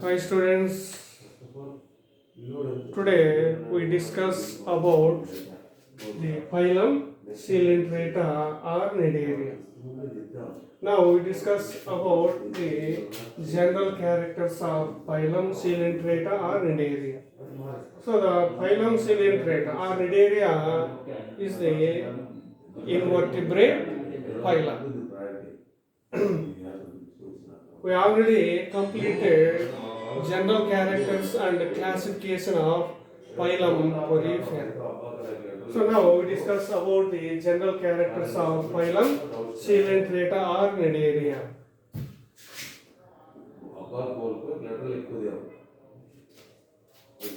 Hi students, today we discuss about the phylum Coelenterata or Cnidaria. Now we discuss about the general characters of phylum Coelenterata or Cnidaria. So the phylum Coelenterata or Cnidaria is the invertebrate phylum. We already completed general characters and classification of phylum Porifera. So now we discuss about the general characters of phylum Coelenterata or Cnidaria.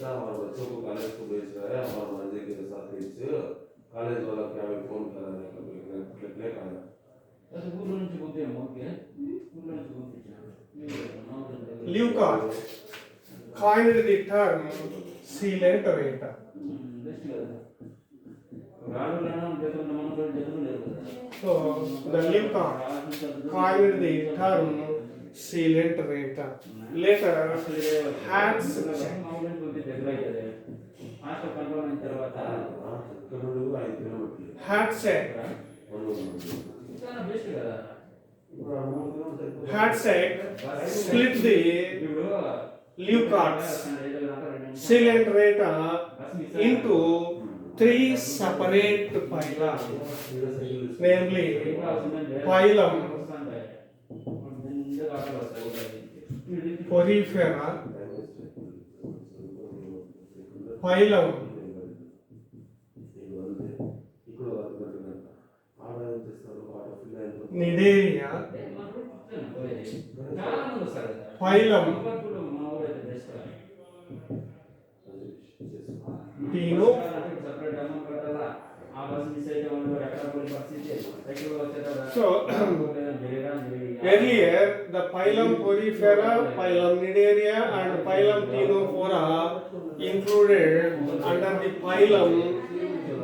हमारे बच्चों को college को भेज रहा है हमारे मर्जी के साथ कॉलेज वाला क्या भी फोन कराने का क्लिक आया Leucott coined the term Coelenterata. So the Leucott coined the term Coelenterata. Later, Hatschek split the Leucott's Coelenterata into three separate phyla, namely phylum Porifera, phylum Cnidaria, phylum Ctenophora. So earlier the phylum Porifera, phylum Cnidaria and phylum Ctenophora included under the phylum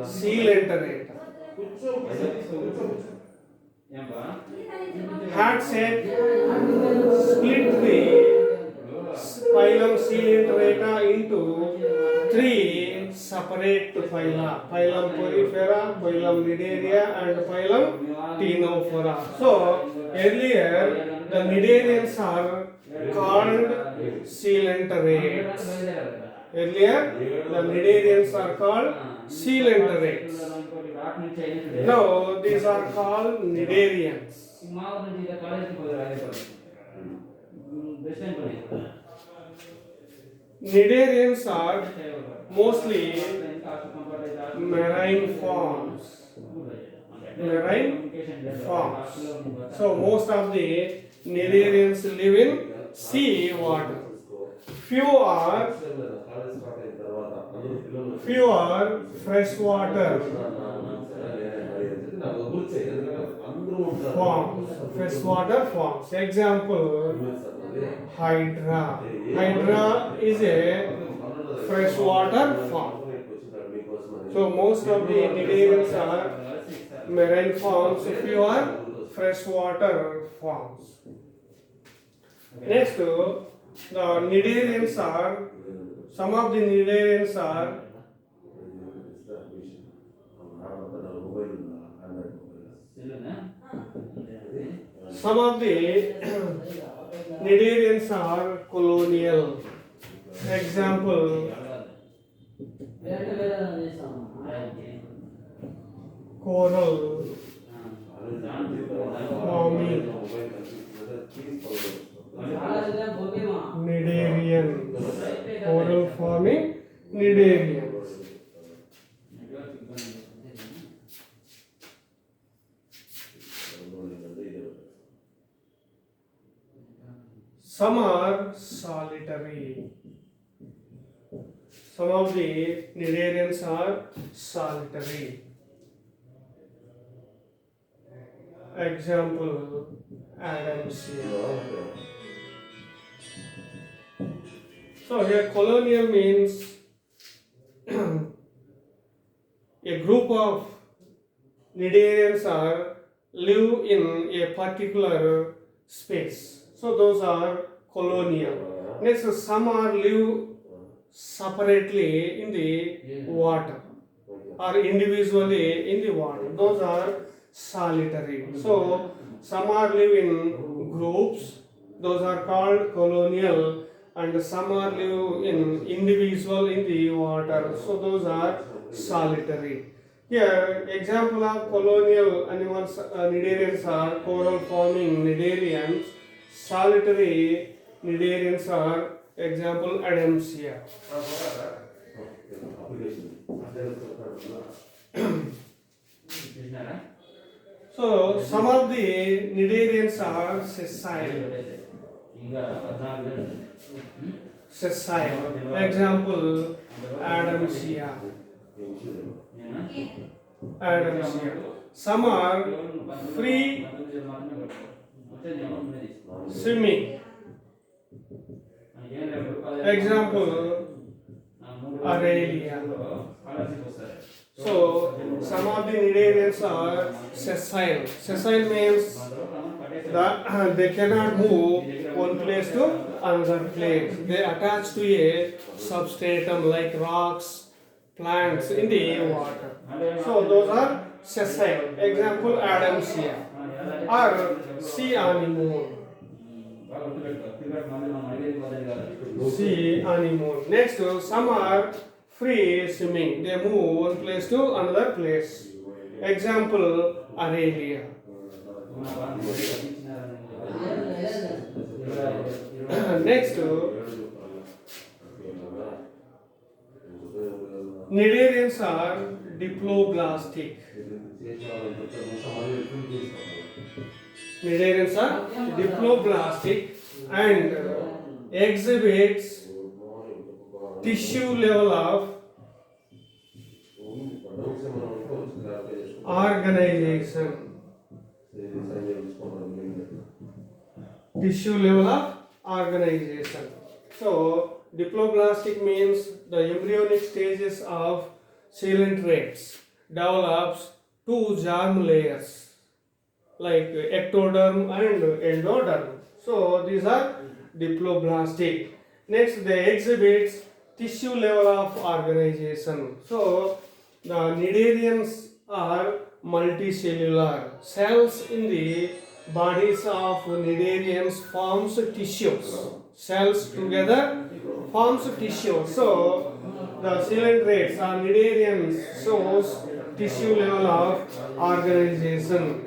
Coelenterata. Hatschek split the phylum Coelenterata into three separate phyla: phylum Porifera, phylum Cnidaria, and phylum Ctenophora. So earlier the Cnidarians are called coelenterates. Earlier the Cnidarians are called coelenterates. Now these are called Cnidarians. Cnidarians are mostly marine forms. So most of the Cnidarians live in sea water. Few are freshwater forms. Example, Hydra. Hydra is a freshwater form. So most of the Cnidarians are marine forms. Few are freshwater forms. Next, the Cnidarians are, some of the Cnidarians are colonial. Example, coral forming Cnidarian. Coral forming Cnidarians. Some are solitary. Some of the Cnidarians are solitary. Example, Adamsia. So here colonial means a group of Cnidarians are live in a particular space. So those are colonial. Next, some are live separately in the water or individually in the water. Those are solitary. So some are live in groups. Those are called colonial, and some are live in individual in the water. So those are solitary. Here, example of colonial animals, cnidarians are coral forming cnidarians. Solitary cnidarians are example Adamsia. So some of the cnidarians are sessile. Sessile. Example Adamsia. Adamsia. Some are free swimming. Example Aurelia. So some of the cnidarians are sessile. Sessile means that they cannot move one place to another place. They attach to a substratum like rocks, plants in the water. So those are sessile. Example Adamsia or sea anemone. Sea anemone. Next, some are free swimming. They move one place to another place. Example Aurelia. Next, cnidarians are diploblastic. Cnidarians are diploblastic and exhibits tissue level of organization. Tissue level of organization. So diploblastic means the embryonic stages of coelentrates develops two germ layers like ectoderm and endoderm. So these are diploblastic. Next, they exhibit tissue level of organization. So the cnidarians are multicellular. Cells in the bodies of cnidarians forms tissues. Cells together forms tissue. So the coelentrates or cnidarians shows tissue level of organization.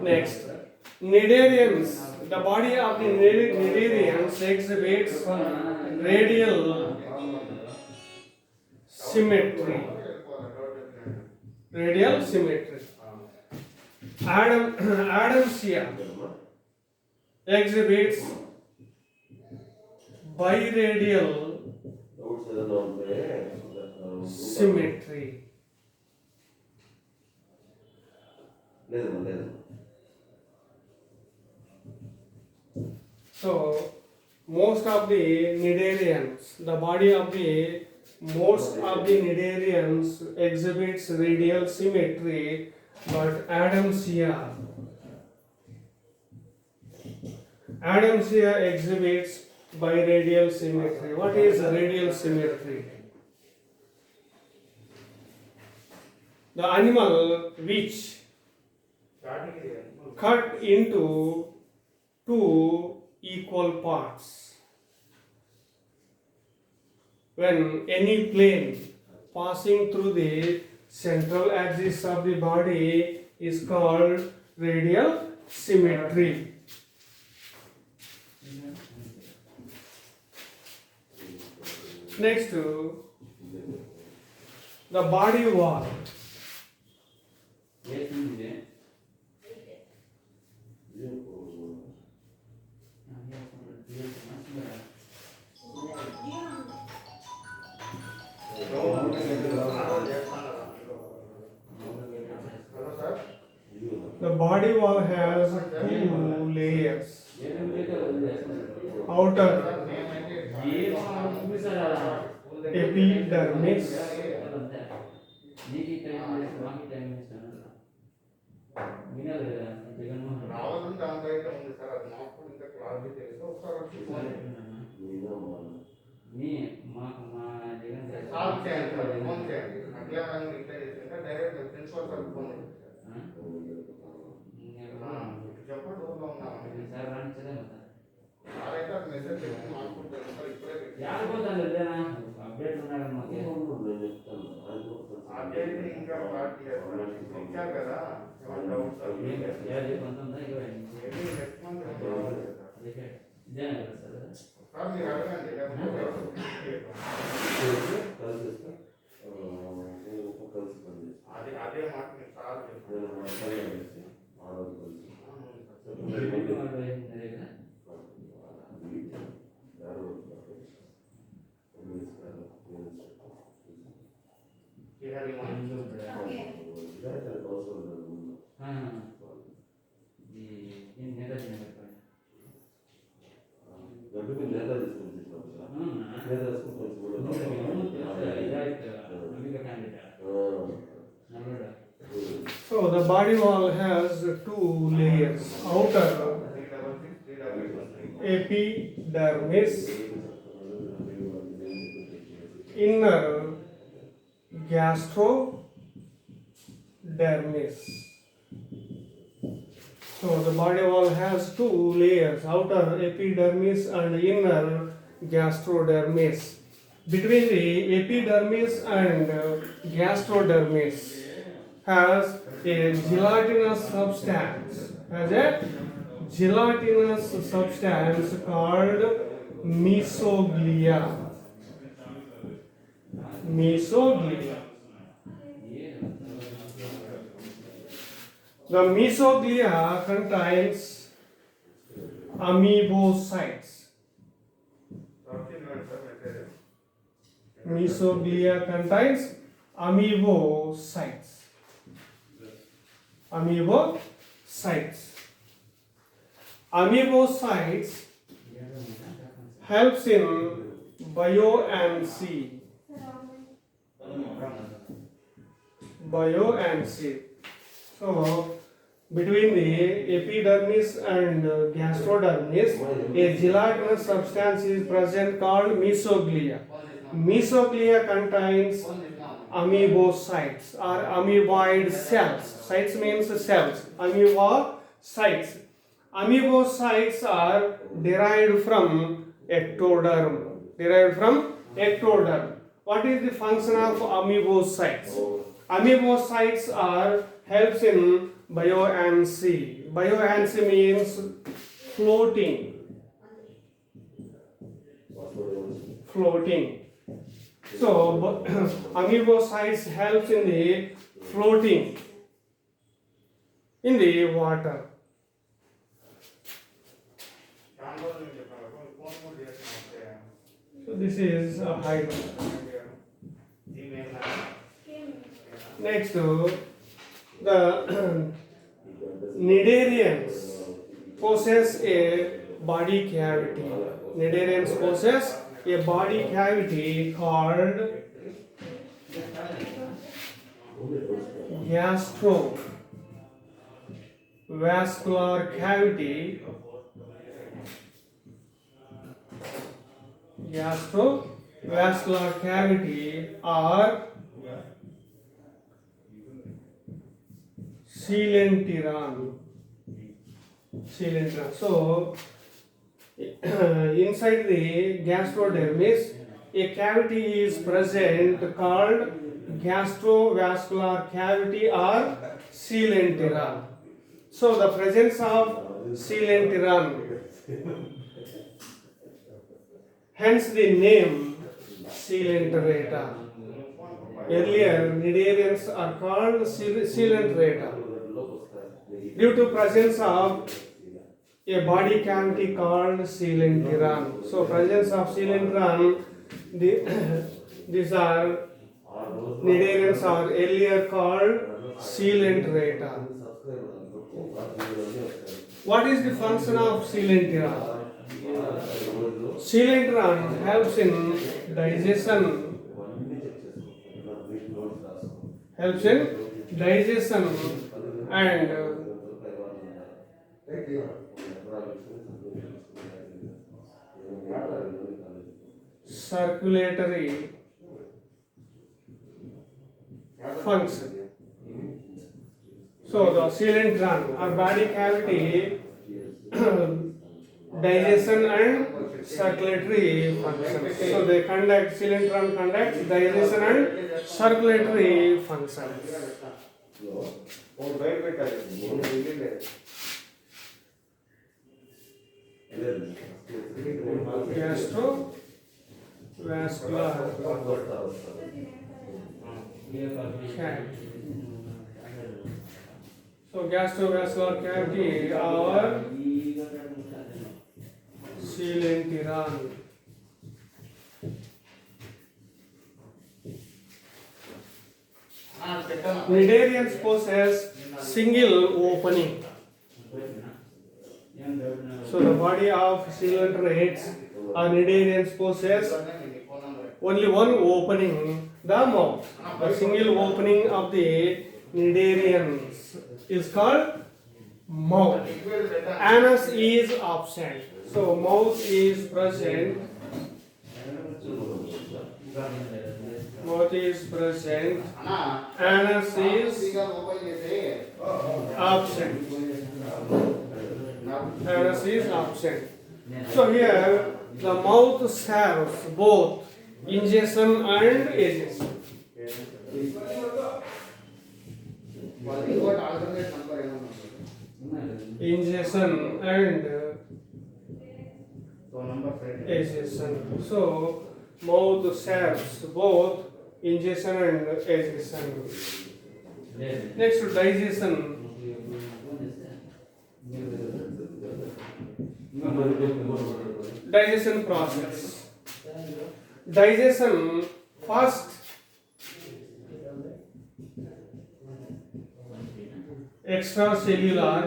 Next, cnidarians. The body of the cnidarians exhibits radial symmetry. Radial symmetry. Adamsia exhibits biradial symmetry. So most of the cnidarians, the body of the most of the cnidarians exhibits radial symmetry, but Adamsia exhibits biradial symmetry. What is radial symmetry? The animal which cut into two equal parts. When any plane passing through the central axis of the body is called radial symmetry. Next, the body wall. The body wall has two layers. Outer epidermis రావాలని దాని బయట ఉంది sir, అది నాకు కూడా ఇంకా clarity తెలియదు. ఒకసారి వచ్చి ఫోన్ కాల్ చేయండి సార్, ఫోన్ చేయండి. అట్లా మనం రిప్లై చేస్తుంటే డైరెక్ట్ ప్రిన్సిపల్ సార్ ఫోన్ చేయండి సార్. చెప్పండి ఊళ్ళో ఉన్నామని సార్ అయితే అది మెసేజ్ చేసి మాట్లాడుతాను సార్. ఇప్పుడే అప్డేట్ ఇంకా క్లారిటీ లేదు సార్. ఇచ్చారు కదా, ఏమైనా doubt sir? Maybe next month రావాలి కదా సార్, మీరు అడగండి. అదే మాట మీరు sir So the body wall has two layers. Outer epidermis, inner gastrodermis. So the body wall has two layers, outer epidermis and inner gastrodermis. Between the epidermis and gastrodermis has a gelatinous substance, called mesoglia. The mesoglia contains amoebocytes. Mesoglia contains amoebocytes. Amoebocytes helps in bioancy. So between the epidermis and gastrodermis, a gelatinous substance is present called mesoglia. Mesoglia contains amoebocytes or amoeboid cells. Cytes means cells. Amoebocytes. Amoebocytes are derived from ectoderm. What is the function of amoebocytes? Amoebocytes are helps in bioancy. Bioancy means floating. So amoebocytes helps in the floating in the water. So this is a height. Next, the cnidarians possess a body cavity. Cnidarians possess a body cavity called gastrovascular cavity. Gastrovascular cavity or coelenteron. So inside the gastrodermis, a cavity is present called gastrovascular cavity or coelenteron. So the presence of coelenteron, hence the name coelenterata. Earlier, cnidarians are called coelenterata due to presence of a body cavity called coelenteron. So presence of coelenteron, these are cnidarians are earlier called coelenterata. What is the function of coelenteron? Coelenteron helps in digestion. And circulatory function. So the coelentron or body cavity digestion and circulatory functions. So they conduct coelentron conducts digestion and circulatory functions. Gastrovascular cavity. So gastrovascular cavity or coelentron. Cnidarians possess single opening. So the body of coelentrates or cnidarians possess only one opening, the mouth. The single opening of the cnidarians is called mouth. Anus is absent. So mouth is present. Mouth is present. Anus is absent. Anus is absent. So here the mouth serves both ingestion and egestion. Ingestion and egestion. So mouth serves both ingestion and egestion. Next, digestion. Digestion process. Digestion first extracellular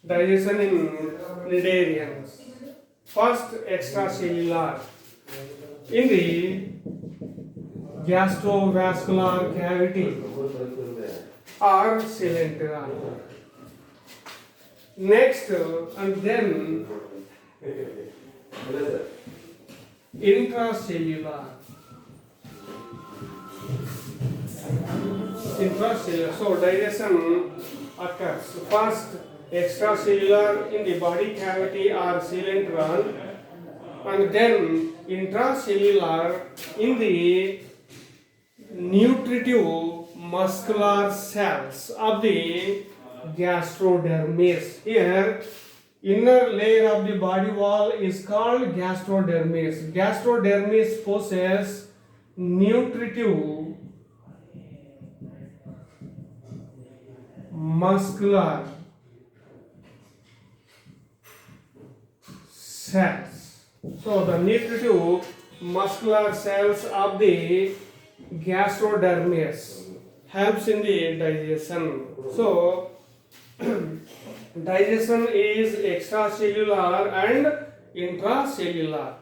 digestion in cnidarians. First extracellular in the gastrovascular cavity or coelentron. Next, and then intracellular. Intracellular. So digestion occurs first extracellular in the body cavity or coelentron, and then intracellular in the nutritive muscular cells of the gastrodermis. Here, inner layer of the body wall is called gastrodermis. Gastrodermis possesses nutritive muscular cells. So the nutritive muscular cells of the gastrodermis helps in the digestion. So digestion is extracellular and intracellular.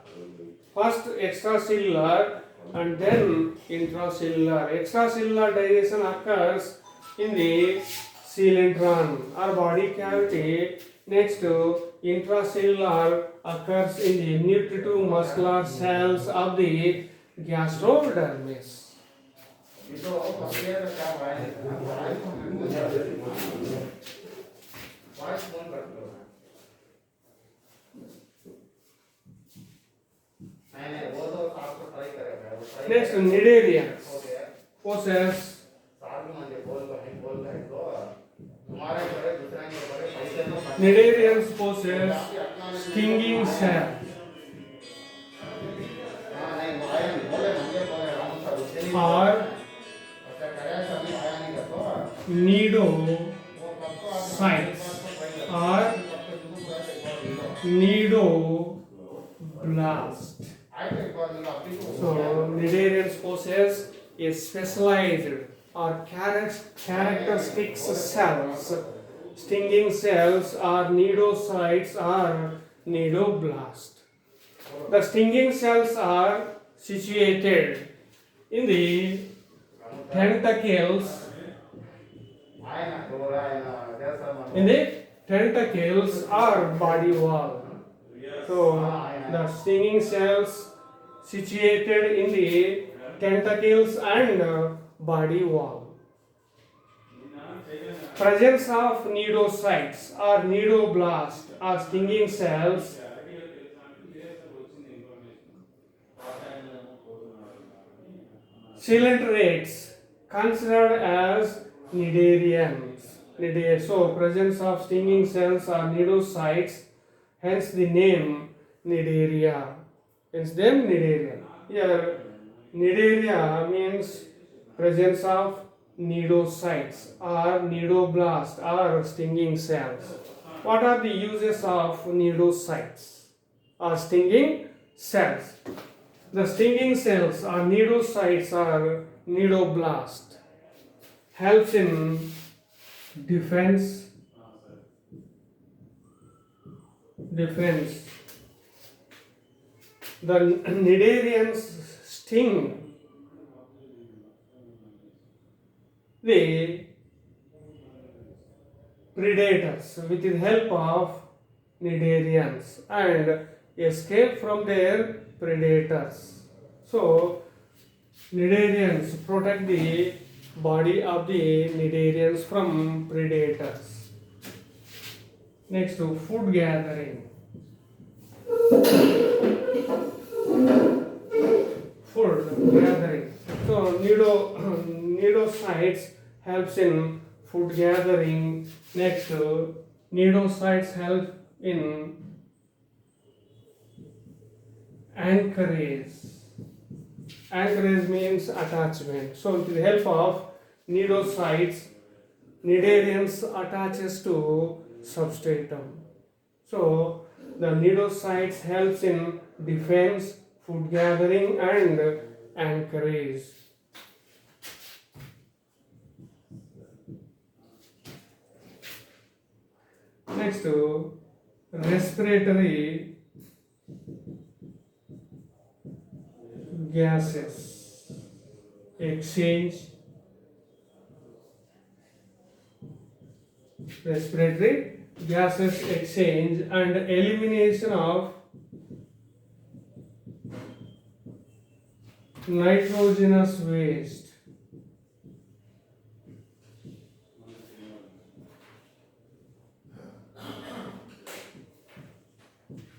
First extracellular and then intracellular. Extracellular digestion occurs in the coelentron or body cavity. Next, intracellular occurs in the nutritive muscular cells of the gastrodermis. Next, cnidarians possess stinging cells or nidocytes or nidoblast. So cnidarians possess a specialized or characteristic cells. Stinging cells are nidocytes or nidoblast. The stinging cells are situated in the tentacles ఆయన ఎవరు ఆయన చేస్తారు in the tentacles or body wall. So the stinging cells situated in the tentacles and body wall. Presence of cnidocytes or cnidoblast or stinging cells coelenterate considered as cnidarians. So presence of stinging cells or cnidocytes, hence the name cnidaria. Hence them cnidaria. Here cnidaria means presence of cnidocytes or cnidoblast or stinging cells. What are the uses of cnidocytes or stinging cells? The stinging cells or cnidocytes or cnidoblast helps in defense. The cnidarians sting the predators with the help of cnidarians and escape from their predators. So cnidarians protect the body of the cnidarians from predators. Next to food gathering. Food gathering. So cnidocytes helps in food gathering. Next, cnidocytes help in anchorage. Anchorage means attachment. So with the help of cnidocytes, cnidarians attaches to substratum. So the cnidocytes helps in defense, food gathering and anchorage. Next, respiratory gases exchange. Respiratory gases exchange and elimination of nitrogenous waste.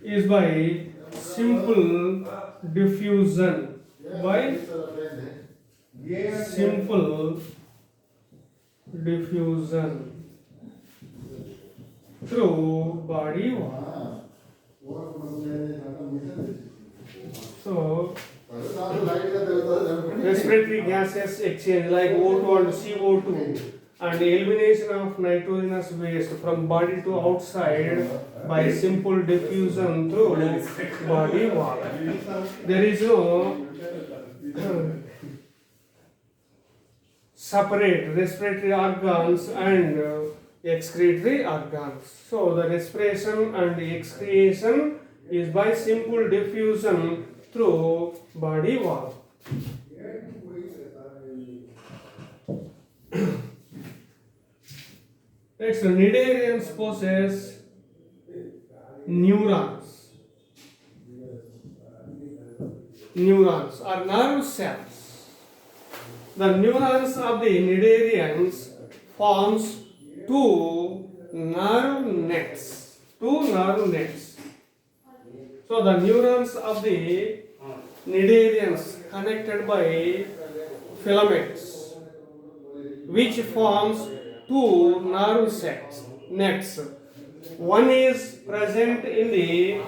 Is by simple diffusion. By simple diffusion through body wall. So respiratory gases exchange like O2 and CO2 and elimination of nitrogenous waste from body to outside by simple diffusion through body wall. There is no separate respiratory organs and excretory organs. So the respiration and the excretion is by simple diffusion through body wall. Next, cnidarians possess neurons. Neurons are nerve cells. The neurons of the cnidarians forms two nerve nets. So the neurons of the cnidarians connected by filaments, which forms two nerve nets. One is present in the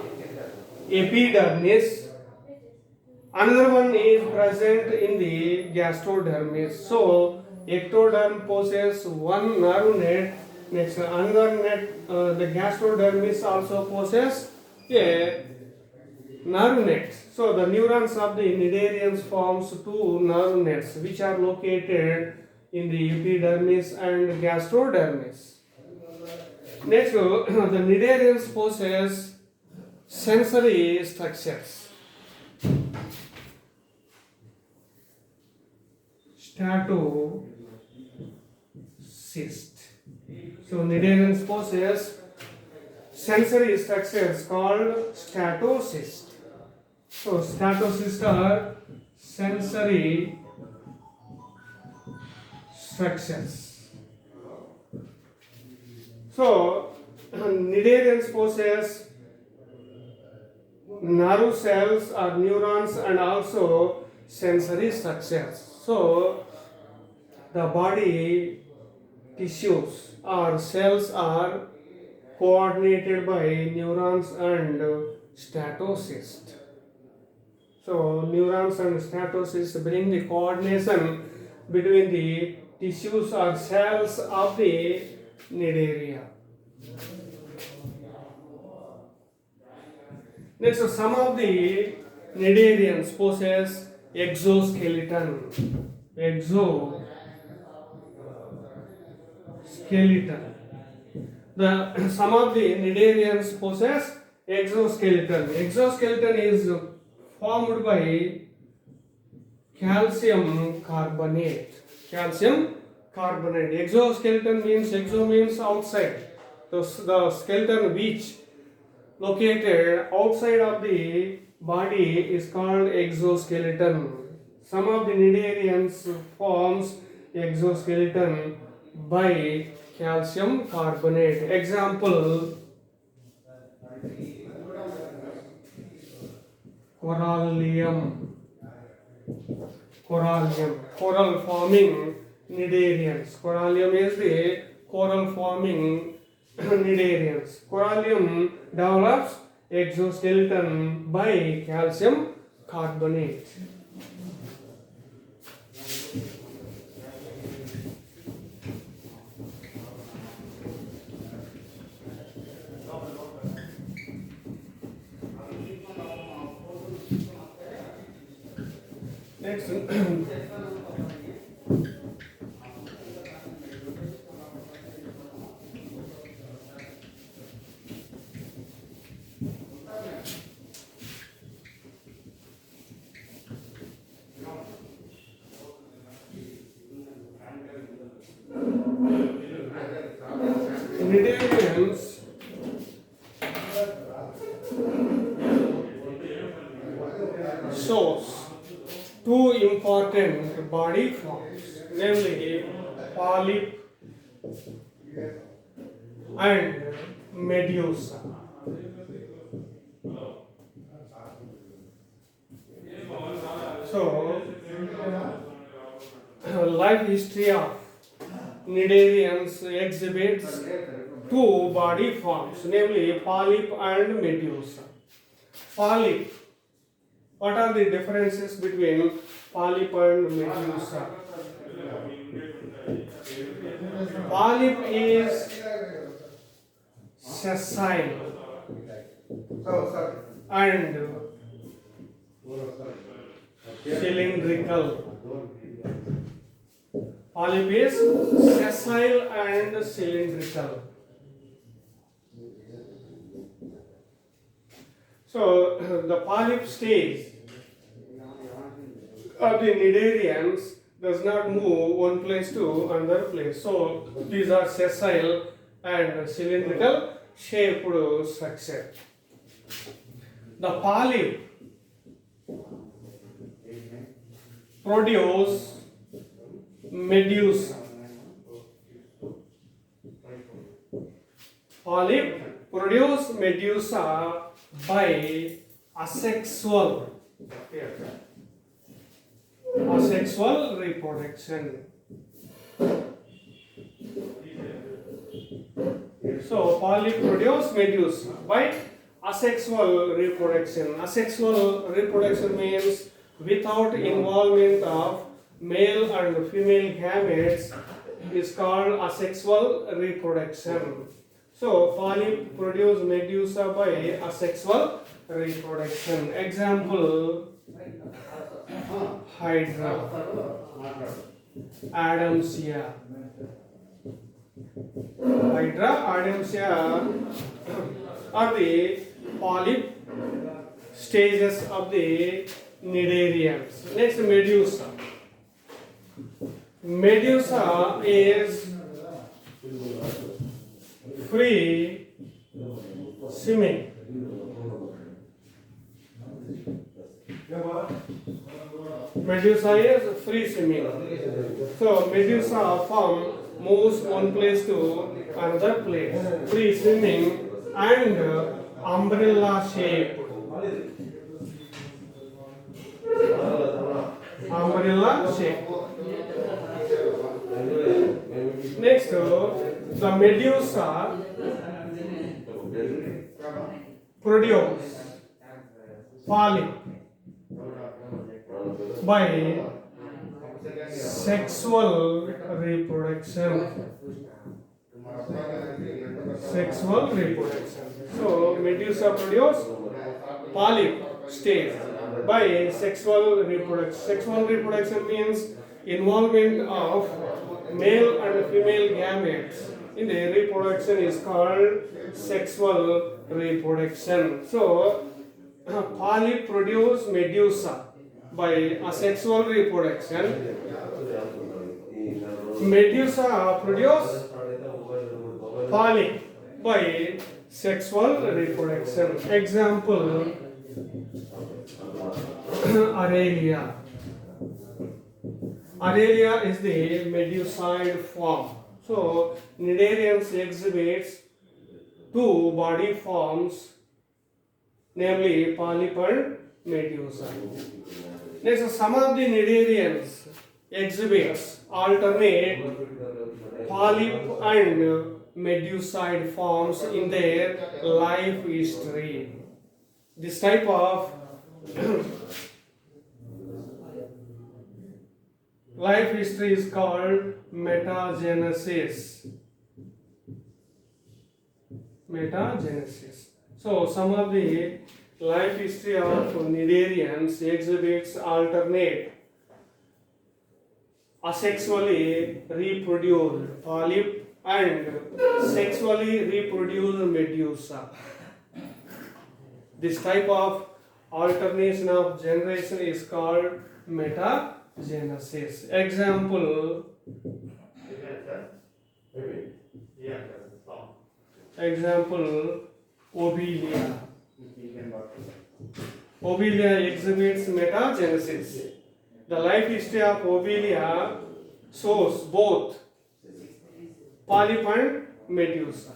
epidermis, another one is present in the gastrodermis. So ectoderm possesses one nerve net. Next, another net, the gastrodermis also possesses a nerve net. So the neurons of the cnidarians forms two nerve nets which are located in the epidermis and gastrodermis. Next, the cnidarians possess sensory structures. statocyst. So Cnidarians possess sensory structures called statocyst. So statocysts are sensory structures. So Cnidarians possess nerve cells or neurons and also sensory structures. So the body tissues or cells are coordinated by neurons and statocyst. So neurons and statocyst bring the coordination between the tissues or cells of the cnidaria. Next, some of the cnidarians possess exoskeleton. Some of the cnidarians possess exoskeleton. Exoskeleton is formed by calcium carbonate. Exoskeleton means, exo means outside. The skeleton which located outside of the body is called exoskeleton. Some of the cnidarians forms exoskeleton by calcium carbonate. Example, corallium, coral forming cnidarians. Corallium is the coral forming cnidarians. Corallium develops exoskeleton by calcium carbonate. Next, cnidarians shows two important body forms, namely polyp and medusa. So, life history of cnidarians exhibits two body forms, namely polyp and medusa. Polyp. What are the differences between polyp and medusa? Polyp is sessile and cylindrical. Polyp is sessile and cylindrical. So the polyp stage of the cnidarians does not move one place to another place. So these are sessile and cylindrical shaped structure. The polyp produce medusa. Polyp produce medusa by asexual reproduction. So polyp produce medusa by asexual reproduction. Asexual reproduction means without involvement of male and female gametes is called asexual reproduction. So polyp produce medusa by asexual reproduction. Example, Hydra, Adamsia. Hydra, Adamsia are the polyp stages of the cnidarians. Next, medusa. Medusa is free swimming. Medusa is free swimming. So Medusa form moves one place to another place. Free swimming and umbrella shape. Umbrella shape. Next, the Medusa produce polyp by sexual reproduction. Sexual reproduction. So Medusa produce polyp stage by sexual reproduction. Sexual reproduction means involvement of male and female gametes in the reproduction is called sexual reproduction. So polyp produce Medusa by a sexual reproduction. Medusa produce polyp by sexual reproduction. Example, Aurelia. Aurelia is the medusoid form. So Cnidarians exhibits two body forms, namely polyp and medusa. Next, some of the Cnidarians exhibits alternate polyp and medusoid forms in their life history. This type of life history is called metagenesis. Metagenesis. So some of the life history of Cnidarians exhibits alternate asexually reproduced polyp and sexually reproduced medusa. This type of alternation of generation is called metagenesis. Example, Obelia. Obelia exhibits metagenesis. The life history of Obelia shows both polyp and medusa.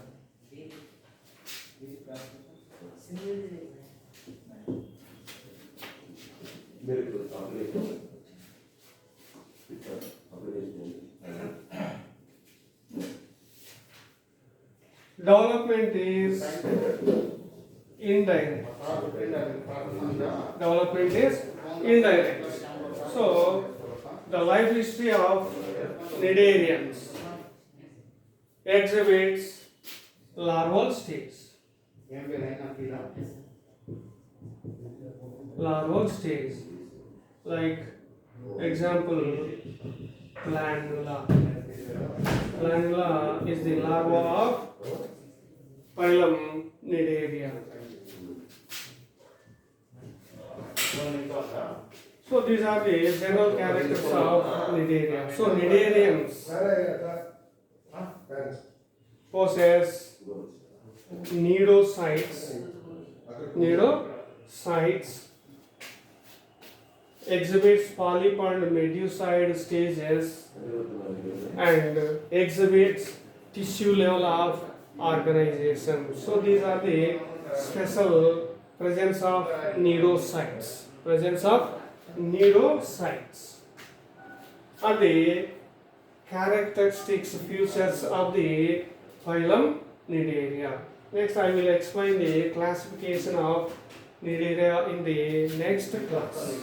Development is indirect. Development is indirect. So, the life history of Cnidarians exhibits larval stage. Larval stage, like example, Planula. Planula is the larva of phylum Cnidaria. So these are the general characters of Cnidaria. So Cnidarians possess cnidocytes. Cnidocytes exhibits polyp and medusoid stages and exhibits tissue level of organization. So these are the special presence of cnidocytes. Presence of cnidocytes are the characteristics features of the phylum Cnidaria. Next, I will explain the classification of Cnidaria in the next class.